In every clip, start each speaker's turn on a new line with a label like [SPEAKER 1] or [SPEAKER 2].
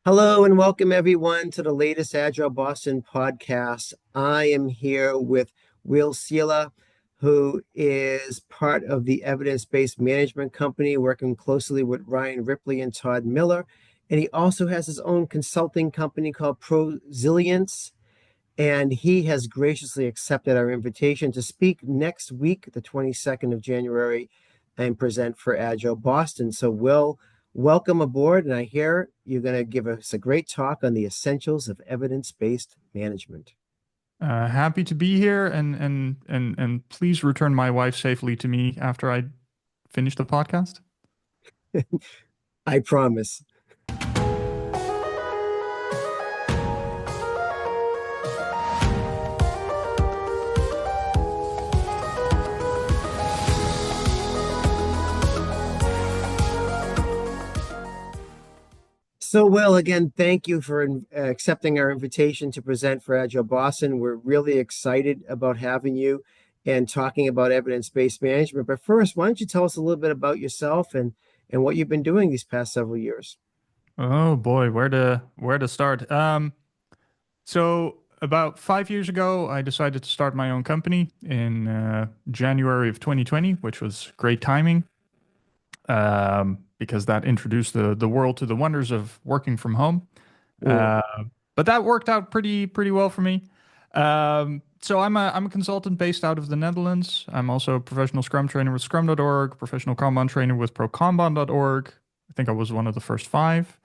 [SPEAKER 1] Hello and welcome everyone to the latest Agile Boston podcast. I am here with Will Seele, who is part of the evidence-based management company, working closely with Ryan Ripley and Todd Miller. And he also has his own consulting company called Prosilience. And he has graciously accepted our invitation to speak next week, the 22nd of January, and present for Agile Boston. So, Will, welcome aboard. And I hear you're going to give us a great talk on the essentials of evidence-based management.
[SPEAKER 2] Happy to be here, and please return my wife safely to me after I finish the podcast.
[SPEAKER 1] I promise. So, Will, again, thank you for accepting our invitation to present for Agile Boston. We're really excited about having you and talking about evidence-based management. But first, why don't you tell us a little bit about yourself and what you've been doing these past several years?
[SPEAKER 2] Oh boy, where to start? So about 5 years ago, I decided to start my own company in January of 2020, which was great timing because that introduced the world to the wonders of working from home.
[SPEAKER 1] Mm.
[SPEAKER 2] Uh, but that worked out pretty well for me. So I'm a consultant based out of the Netherlands. I'm also a professional Scrum trainer with Scrum.org, professional Kanban trainer with ProKanban.org. I think I was one of the first five.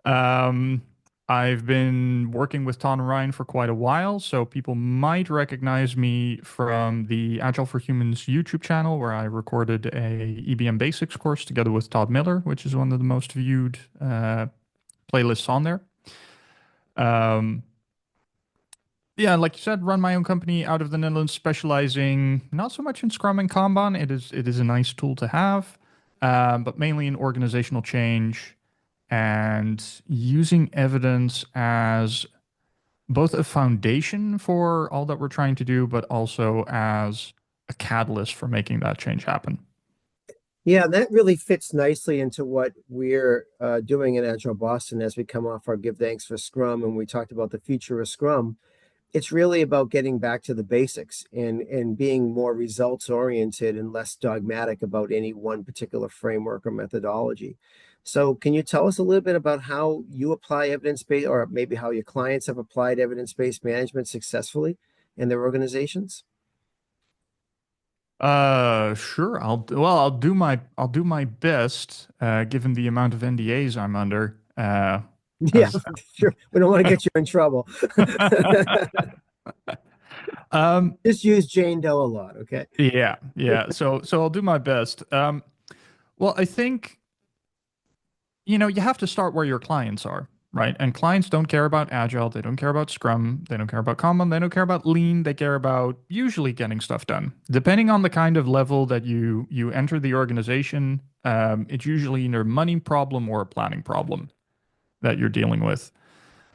[SPEAKER 2] Um, I've been working with Todd and Ryan for quite a while, so people might recognize me from the Agile for Humans YouTube channel, where I recorded a EBM Basics course together with Todd Miller, which is one of the most viewed playlists on there. Um, yeah, like you said, run my own company out of the Netherlands, specializing not so much in Scrum and Kanban. It is a nice tool to have, but mainly in organizational change and using evidence as both a foundation for all that we're trying to do, but also as a catalyst for making that change happen.
[SPEAKER 1] Yeah, that really fits nicely into what we're doing in Agile Boston as we come off our Give Thanks for Scrum and we talked about the future of Scrum. It's really about getting back to the basics and being more results oriented and less dogmatic about any one particular framework or methodology. So, can you tell us a little bit about how you apply evidence-based, or maybe how your clients have applied evidence-based management successfully in their organizations?
[SPEAKER 2] Sure. I'll do my best, given the amount of NDAs I'm under.
[SPEAKER 1] Yeah,
[SPEAKER 2] As
[SPEAKER 1] sure. We don't want to get you in trouble.
[SPEAKER 2] um,
[SPEAKER 1] Just use Jane Doe a lot, okay?
[SPEAKER 2] yeah. So I'll do my best. Well, I think you have to start where your clients are, right? And clients don't care about Agile, they don't care about Scrum, they don't care about Kanban, they don't care about Lean. They care about usually getting stuff done. Depending on the kind of level that you enter the organization, it's usually either a money problem or a planning problem that you're dealing with.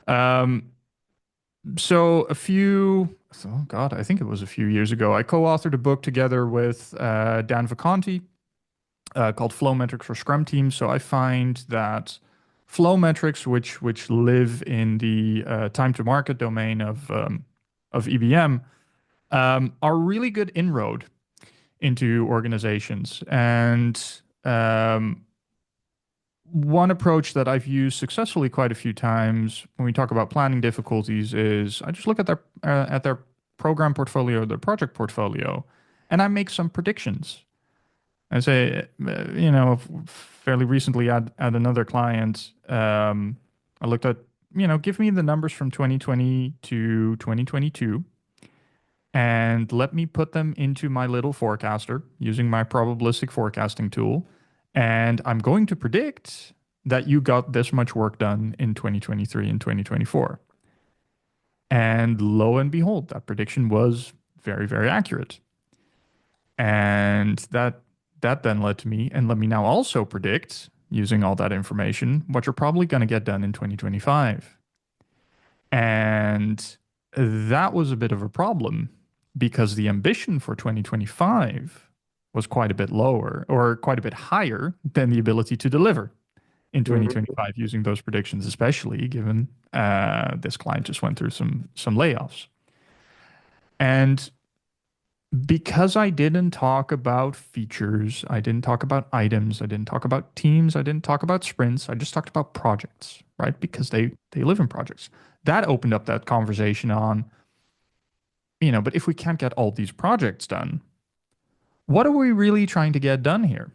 [SPEAKER 2] Um, oh God, I think it was a few years ago, I co-authored a book together with Dan Vacanti called Flow Metrics for Scrum Teams. So I find that flow metrics, which live in the time to market domain of EBM, are really good inroad into organizations. And one approach that I've used successfully quite a few times when we talk about planning difficulties is I just look at their program portfolio, their project portfolio, and I make some predictions. I say, fairly recently at another client, I looked at, give me the numbers from 2020 to 2022 and let me put them into my little forecaster using my probabilistic forecasting tool. And I'm going to predict that you got this much work done in 2023 and 2024. And lo and behold, that prediction was very, very accurate. And that then led to me and let me now also predict, using all that information, what you're probably going to get done in 2025. And that was a bit of a problem because the ambition for 2025 was quite a bit lower or quite a bit higher than the ability to deliver. in
[SPEAKER 1] Hmm.
[SPEAKER 2] 2025 using those predictions, especially given this client just went through some layoffs. And because I didn't talk about features, I didn't talk about items, I didn't talk about teams, I didn't talk about sprints, I just talked about projects, right? Because they live in projects. That opened up that conversation on, but if we can't get all these projects done, what are we really trying to get done here?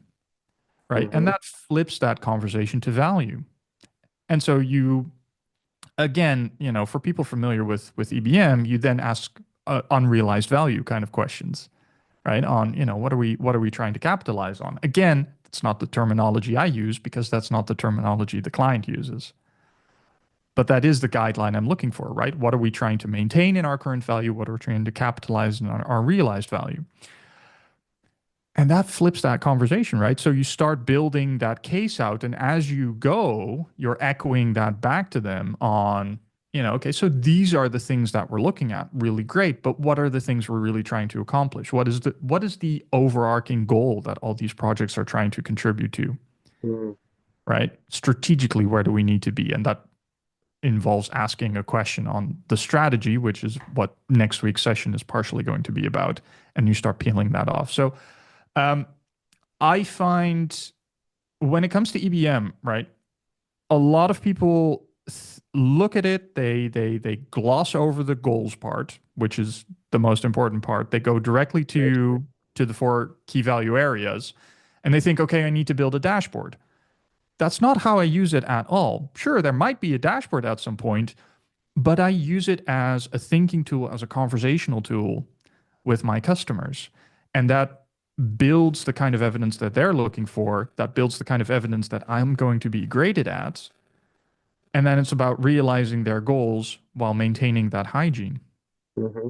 [SPEAKER 2] Right? And
[SPEAKER 1] Hmm.
[SPEAKER 2] that flips that conversation to value. And so you again, for people familiar with EBM, you then ask unrealized value kind of questions, right? On, what are we trying to capitalize on? Again, it's not the terminology I use because that's not the terminology the client uses. But that is the guideline I'm looking for, right? What are we trying to maintain in our current value? What are we trying to capitalize in our realized value? And that flips that conversation, right? So you start building that case out, and as you go, you're echoing that back to them on, okay, so these are the things that we're looking at. Really great, but what are the things we're really trying to accomplish? What is the overarching goal that all these projects are trying to contribute to,
[SPEAKER 1] Hmm.
[SPEAKER 2] right? Strategically, where do we need to be? And that involves asking a question on the strategy, which is what next week's session is partially going to be about. And you start peeling that off. So um, I find when it comes to EBM, right, a lot of people look at it, they gloss over the goals part, which is the most important part. They go directly
[SPEAKER 1] Right.
[SPEAKER 2] to the four key value areas, and they think, okay, I need to build a dashboard. That's not how I use it at all. Sure, there might be a dashboard at some point, but I use it as a thinking tool, as a conversational tool with my customers. And that builds the kind of evidence that they're looking for, that builds the kind of evidence that I'm going to be graded at. And then it's about realizing their goals while maintaining that hygiene.
[SPEAKER 1] Hmm.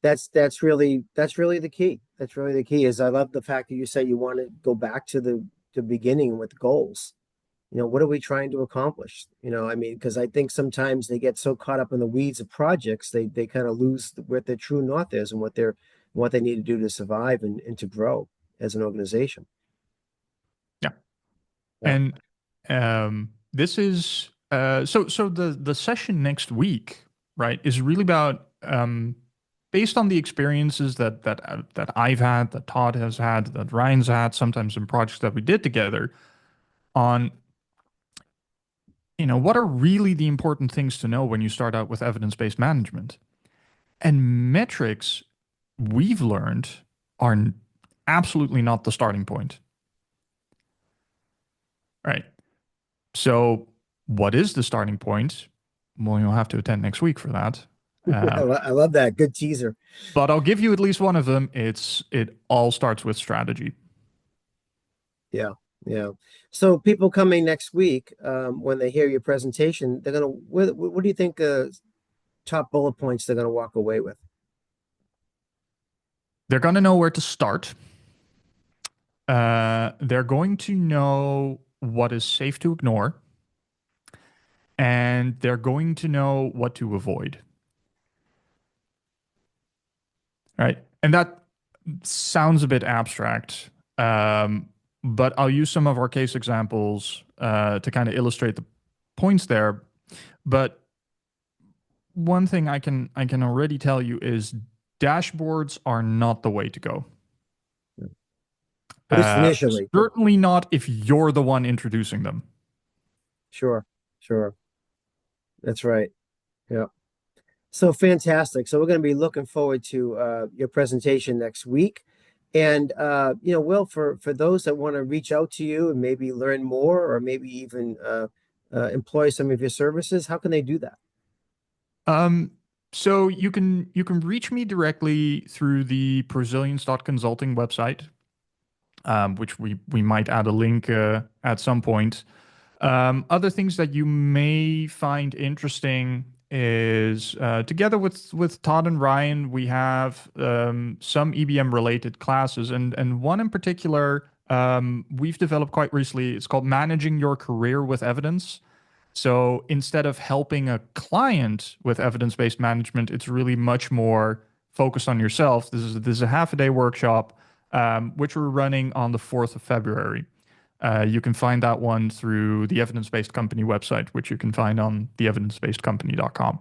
[SPEAKER 1] That's really the key. That's really the key. Is I love the fact that you say you want to go back to the beginning with goals. What are we trying to accomplish? I mean, because I think sometimes they get so caught up in the weeds of projects, they kind of lose what their true north is and what they need to do to survive and to grow as an organization.
[SPEAKER 2] Yeah.
[SPEAKER 1] Yeah.
[SPEAKER 2] And this is so the session next week, right, is really about based on the experiences that I've had, that Todd has had, that Ryan's had, sometimes in projects that we did together, on what are really the important things to know when you start out with evidence-based management. And metrics, we've learned, are absolutely not the starting point, right? So, what is the starting point? Well, you'll have to attend next week for that.
[SPEAKER 1] I
[SPEAKER 2] Uh,
[SPEAKER 1] I love that. Good teaser.
[SPEAKER 2] but I'll give you at least one of them. It all starts with strategy.
[SPEAKER 1] Yeah. Yeah. So people coming next week, when they hear your presentation, they're gonna what do you think top bullet points they're gonna walk away with?
[SPEAKER 2] They're going to know where to start. They're going to know what is safe to ignore, and they're going to know what to avoid. Right. And that sounds a bit abstract, but I'll use some of our case examples to kind of illustrate the points there. But one thing I can already tell you is dashboards are not the way to go.
[SPEAKER 1] At least initially.
[SPEAKER 2] Certainly not if you're the one introducing them.
[SPEAKER 1] Sure. Sure. That's right. Yeah. So fantastic. So we're going to be looking forward to your presentation next week. And Will, for those that want to reach out to you and maybe learn more or maybe even employ some of your services, how can they do that?
[SPEAKER 2] Um, so you can reach me directly through the Brazilians.consulting website, which we might add a link at some point. Other things that you may find interesting is together with Todd and Ryan, we have some EBM related classes, and one in particular we've developed quite recently. It's called Managing Your Career with Evidence. So instead of helping a client with evidence-based management, it's really much more focused on yourself. This is a half a day workshop, which we're running on the 4th of February. You can find that one through the Evidence-Based Company website, which you can find on theevidencebasedcompany.com.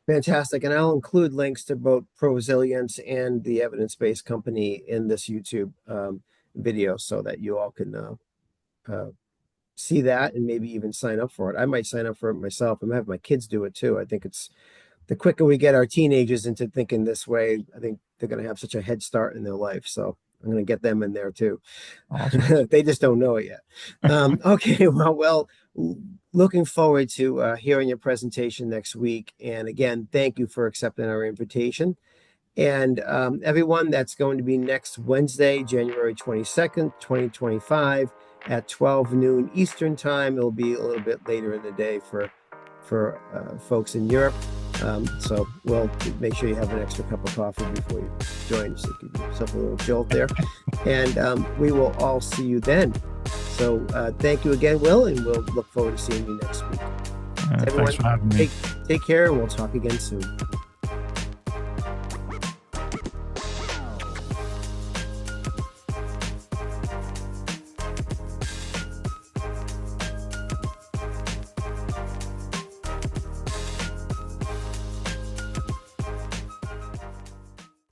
[SPEAKER 1] Fantastic. And I'll include links to both Pro-Resilience and the Evidence-Based Company in this YouTube video so that you all can see that and maybe even sign up for it. I might sign up for it myself. I'm gonna have my kids do it too. I think it's the quicker we get our teenagers into thinking this way, I think they're going to have such a head start in their life. So I'm going to get them in there too.
[SPEAKER 2] Awesome.
[SPEAKER 1] They just don't know it yet. Okay, well, looking forward to hearing your presentation next week. And again, thank you for accepting our invitation. And everyone, that's going to be next Wednesday, January 22nd, 2025 at 12 noon Eastern time. It'll be a little bit later in the day for folks in Europe. So we'll make sure you have an extra cup of coffee before you join, so give yourself a little jolt there. And we will all see you then. So thank you again, Will, and we'll look forward to seeing you next week.
[SPEAKER 2] Thanks for having me.
[SPEAKER 1] Take care, and we'll talk again soon.